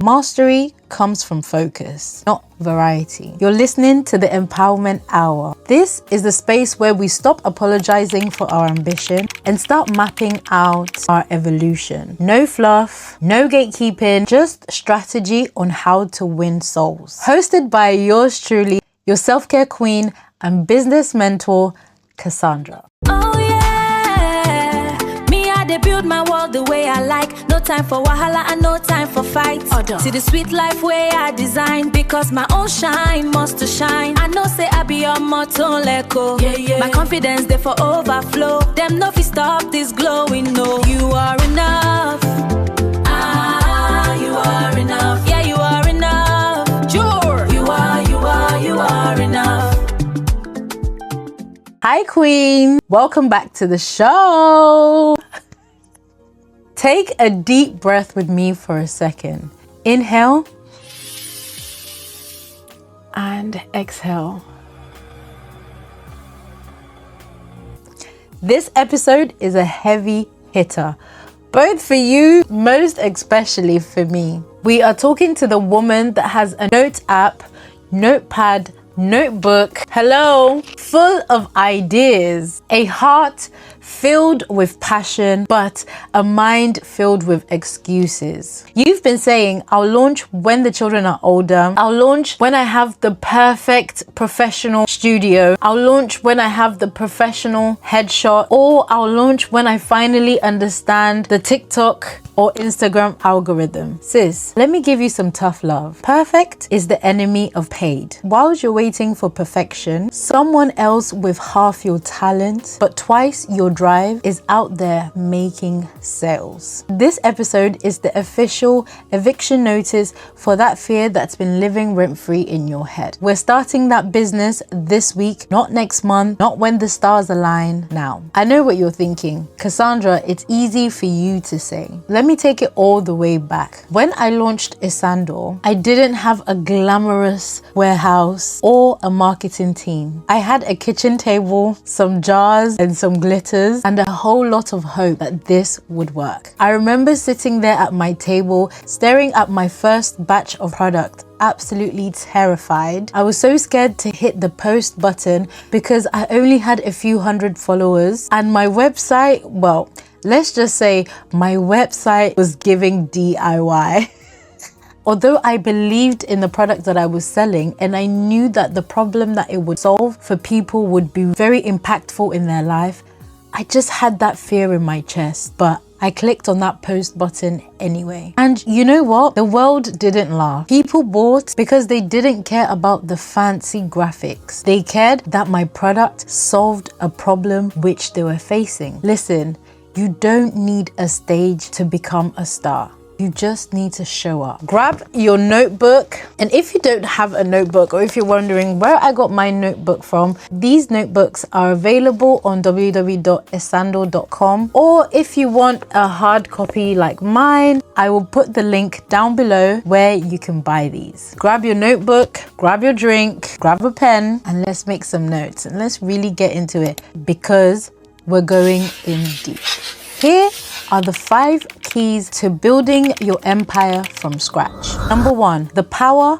Mastery comes from focus, not variety. You're listening to the Empowerment Hour. This is the space where we stop apologizing for our ambition and start mapping out our evolution. No fluff, no gatekeeping, just strategy on how to win souls. Hosted by yours truly, your self-care queen and business mentor, Sandrah. Oh yeah, me I dey build my world the way I like. No time for wahala and no time for fight. See the sweet life way I design, because my own shine must to shine. I know say I be your motto leko. My confidence there for overflow. Them no fi stop this glowing. No, you are enough. You are enough. Yeah, you are enough. Sure. You are enough. Hi Queen, welcome back to the show. Take a deep breath with me for a second. Inhale and exhale. This episode is a heavy hitter, both for you, most especially for me. We are talking to the woman that has a note app, notepad, notebook, full of ideas, a heart filled with passion, but a mind filled with excuses. You've been saying, I'll launch when the children are older. I'll launch when I have the perfect professional studio. I'll launch when I have the professional headshot, or I'll launch when I finally understand the TikTok or Instagram algorithm. Sis, let me give you some tough love. Perfect is the enemy of paid. Whilst you're waiting for perfection, someone else with half your talent but twice your drive is out there making sales. This episode is the official eviction notice for that fear that's been living rent-free in your head. We're starting that business this week, not next month, not when the stars align, now. I know what you're thinking. Sandrah, it's easy for you to say. Let me take it all the way back. When I launched Esandor, I didn't have a glamorous warehouse or a marketing team. I had a kitchen table, some jars and some glitters, and a whole lot of hope that this would work. I remember sitting there at my table, staring at my first batch of product, absolutely terrified. I was so scared to hit the post button because I only had a few hundred followers, and my website, well, let's just say my website was giving DIY. Although I believed in the product that I was selling, and I knew that the problem that it would solve for people would be very impactful in their life, I just had that fear in my chest. But I clicked on that post button anyway. And you know what? The world didn't laugh. People bought because they didn't care about the fancy graphics. They cared that my product solved a problem which they were facing. Listen, you don't need a stage to become a star. You just need to show up. Grab your notebook. And if you don't have a notebook, or if you're wondering where I got my notebook from, these notebooks are available on www.esandor.com. Or if you want a hard copy like mine, I will put the link down below where you can buy these. Grab your notebook, grab your drink, grab a pen, and let's make some notes. And let's really get into it, because we're going in deep. Here are the 5 keys to building your empire from scratch. Number 1, the power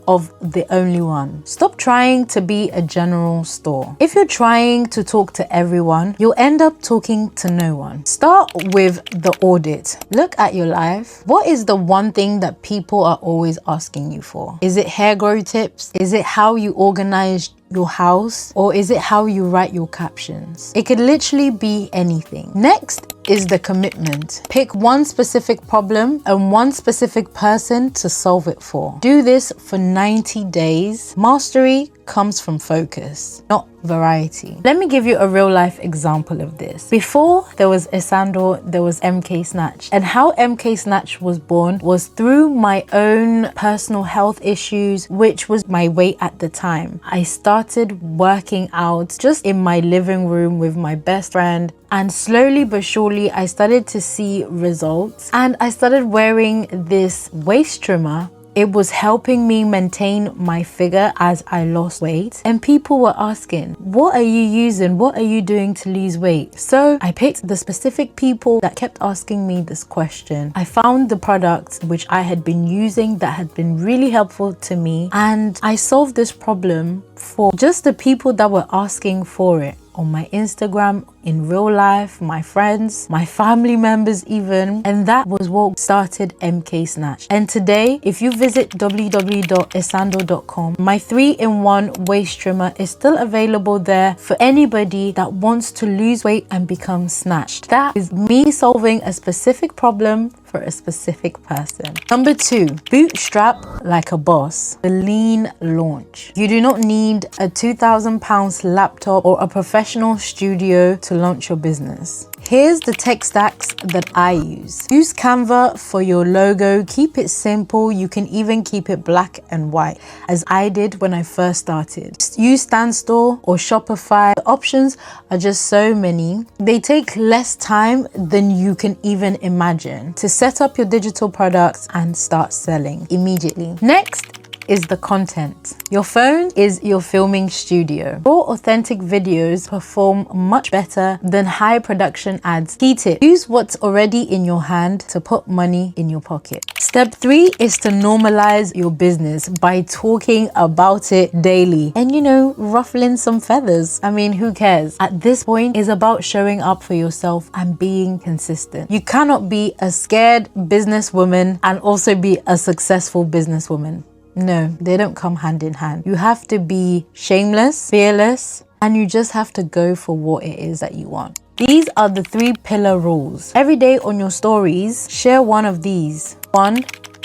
of the only one. Stop trying to be a general store. If you're trying to talk to everyone, you'll end up talking to no one. Start with the audit. Look at your life. What is the one thing that people are always asking you for? Is it hair grow tips? Is it how you organize your house? Or is it how you write your captions? It could literally be anything. Next is the commitment. Pick one specific problem and one specific person to solve it for. Do this for 90 days. Mastery comes from focus, not variety. Let me give you a real life example of this. Before there was Esandor, there was MK Snatch. And how MK Snatch was born was through my own personal health issues, which was my weight at the time. I started working out just in my living room with my best friend, and slowly but surely I started to see results, and I started wearing this waist trimmer It was helping me maintain my figure as I lost weight. And people were asking, what are you using? What are you doing to lose weight? So I picked the specific people that kept asking me this question. I found the products which I had been using that had been really helpful to me, and I solved this problem for just the people that were asking for it. On my Instagram, in real life, my friends, my family members even. And that was what started MK Snatch. And today, if you visit www.esandor.com, my 3-in-1 waist trimmer is still available there for anybody that wants to lose weight and become snatched. That is me solving a specific problem for a specific person. Number 2, bootstrap like a boss. The lean launch. You do not need a £2,000 laptop or a professional studio to launch your business. Here's the tech stacks that I use. Use Canva for your logo. Keep it simple. You can even keep it black and white, as I did when I first started. Use Sandrah or Shopify. The options are just so many. They take less time than you can even imagine to set up your digital products and start selling immediately. Next is the content. Your phone is your filming studio. Raw, authentic videos perform much better than high production ads. Key tip: use what's already in your hand to put money in your pocket. Step 3 is to normalize your business by talking about it daily and, ruffling some feathers. I mean, who cares? At this point, it's about showing up for yourself and being consistent. You cannot be a scared businesswoman and also be a successful businesswoman. No, they don't come hand in hand. You have to be shameless, fearless, and you just have to go for what it is that you want. These are the 3 pillar rules. Every day on your stories, share one of these. 1,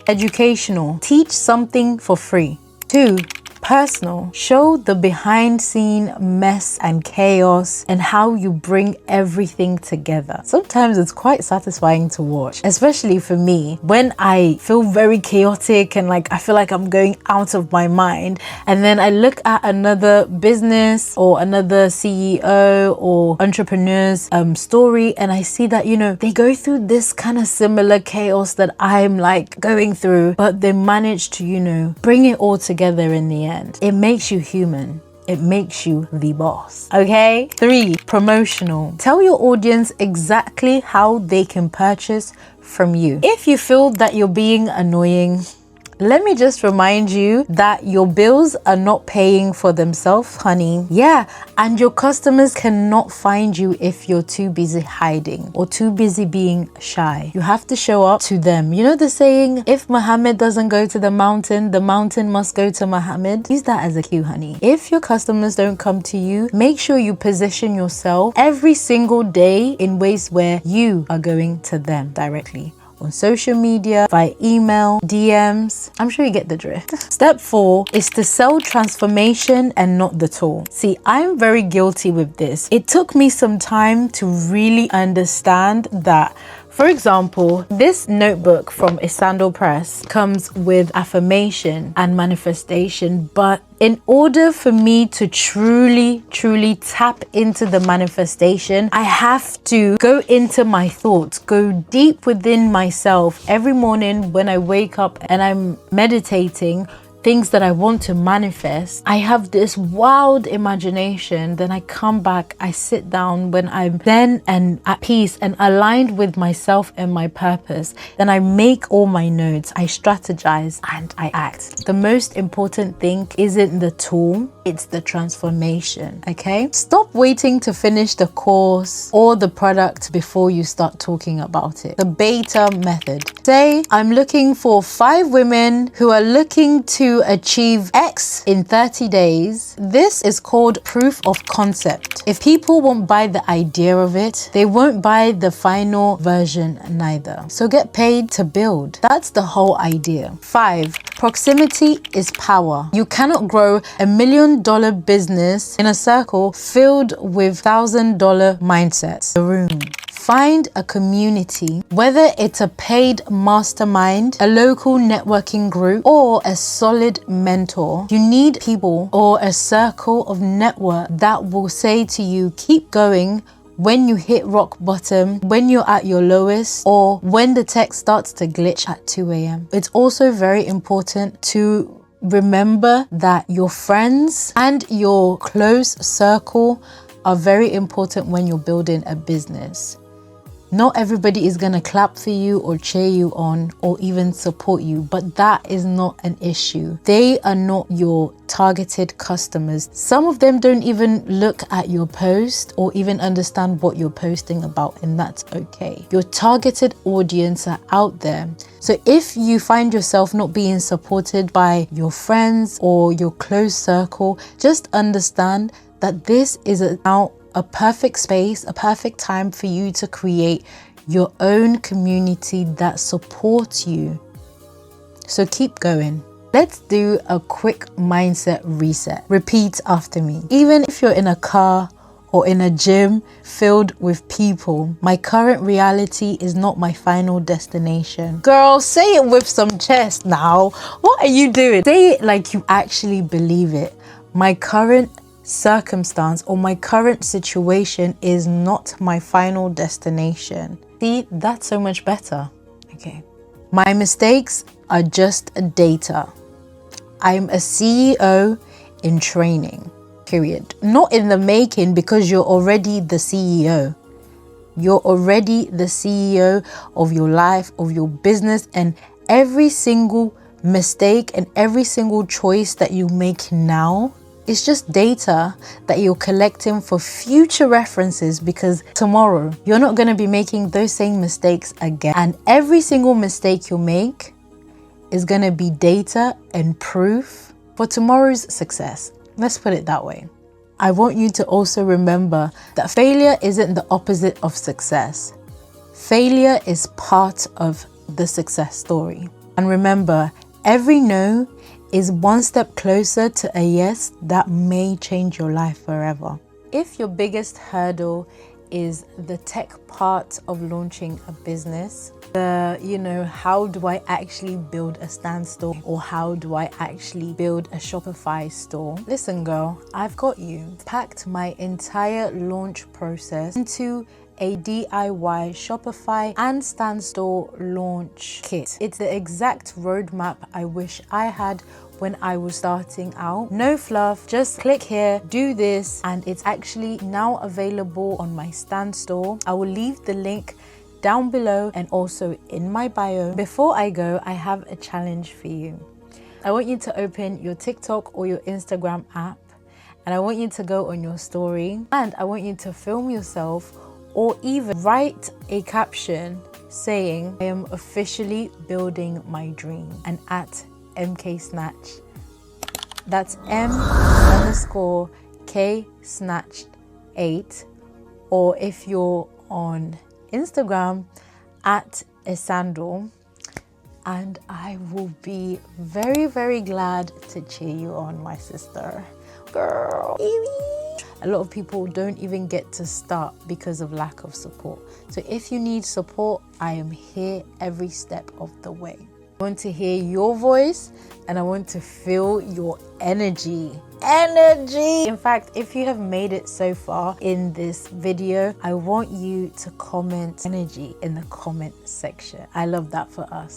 educational. Teach something for free. 2, personal. Show the behind scene mess and chaos and how you bring everything together. Sometimes it's quite satisfying to watch, especially for me when I feel very chaotic and I feel like I'm going out of my mind, and then I look at another business or another CEO or entrepreneur's story, and I see that they go through this kind of similar chaos that I'm going through, but they manage to bring it all together in the end. It makes you human. It makes you the boss. Okay? 3, promotional. Tell your audience exactly how they can purchase from you. If you feel that you're being annoying, let me just remind you that your bills are not paying for themselves, honey. Yeah, and your customers cannot find you if you're too busy hiding or too busy being shy. You have to show up to them. You know the saying, if Muhammad doesn't go to the mountain must go to Muhammad? Use that as a cue, honey. If your customers don't come to you, make sure you position yourself every single day in ways where you are going to them directly. On social media, by email, DMs. I'm sure you get the drift. Step 4 is to sell transformation and not the tool. See, I'm very guilty with this. It took me some time to really understand that. For example, this notebook from Esandor Press comes with affirmation and manifestation, but in order for me to truly tap into the manifestation, I have to go into my thoughts, go deep within myself. Every morning when I wake up and I'm meditating, things that I want to manifest, I have this wild imagination. Then I come back, I sit down when I'm zen and at peace and aligned with myself and my purpose. Then I make all my notes, I strategize and I act. The most important thing isn't the tool, it's the transformation, okay? Stop waiting to finish the course or the product before you start talking about it. The beta method. Say, I'm looking for 5 women who are looking to achieve X in 30 days. This is called proof of concept. If people won't buy the idea of it, they won't buy the final version neither. So get paid to build. That's the whole idea. 5, proximity is power. You cannot grow $1 million business in a circle filled with $1,000 mindsets. The room. Find a community, whether it's a paid mastermind, a local networking group, or a solid mentor. You need people or a circle of network that will say to you, keep going when you hit rock bottom, when you're at your lowest, or when the tech starts to glitch at 2 a.m. It's also very important to remember that your friends and your close circle are very important when you're building a business. Not everybody is going to clap for you or cheer you on or even support you, but that is not an issue. They are not your targeted customers. Some of them don't even look at your post or even understand what you're posting about, and that's okay. Your targeted audience are out there. So if you find yourself not being supported by your friends or your close circle, just understand that this is now a perfect space, a perfect time for you to create your own community that supports you. So keep going. Let's do a quick mindset reset. Repeat after me. Even if you're in a car or in a gym filled with people, my current reality is not my final destination. Girl, say it with some chest now. What are you doing? Say it like you actually believe it. My current circumstance or my current situation is not my final destination. See, that's so much better. Okay. My mistakes are just data. I'm a CEO in training, period. Not in the making, because you're already the CEO. You're already the CEO of your life, of your business, and every single mistake and every single choice that you make now, it's just data that you're collecting for future references, because tomorrow you're not going to be making those same mistakes again. And every single mistake you make is going to be data and proof for tomorrow's success. Let's put it that way. I want you to also remember that failure isn't the opposite of success. Failure is part of the success story. And remember, every no is one step closer to a yes that may change your life forever. If your biggest hurdle is the tech part of launching a business, how do I actually build a stand store, or how do I actually build a Shopify store? Listen, girl, I've got you. Packed my entire launch process into a DIY Shopify and stand store launch kit. It's the exact roadmap I wish I had when I was starting out. No fluff, just click here, do this, and it's actually now available on my stand store. I will leave the link down below and also in my bio. Before I go, I have a challenge for you. I want you to open your TikTok or your Instagram app, and I want you to go on your story, and I want you to film yourself or even write a caption saying, I am officially building my dream, and at MK Snatch. That's M_K Snatched 8. Or if you're on Instagram, at Esandor. And I will be very, very glad to cheer you on, my sister. Girl. A lot of people don't even get to start because of lack of support. So if you need support, I am here every step of the way. I want to hear your voice and I want to feel your energy. In fact, if you have made it so far in this video, I want you to comment energy in the comment section. I love that for us.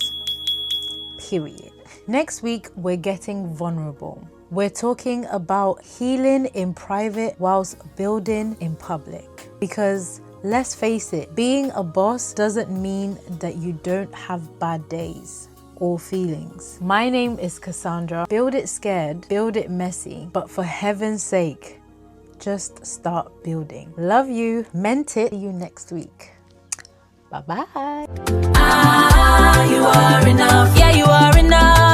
Period. Next week, we're getting vulnerable. We're talking about healing in private whilst building in public. Because let's face it, being a boss doesn't mean that you don't have bad days or feelings. My name is Cassandra. Build it scared, build it messy, but for heaven's sake, just start building. Love you, meant it. See you next week. Bye-bye. You are enough. Yeah, you are enough.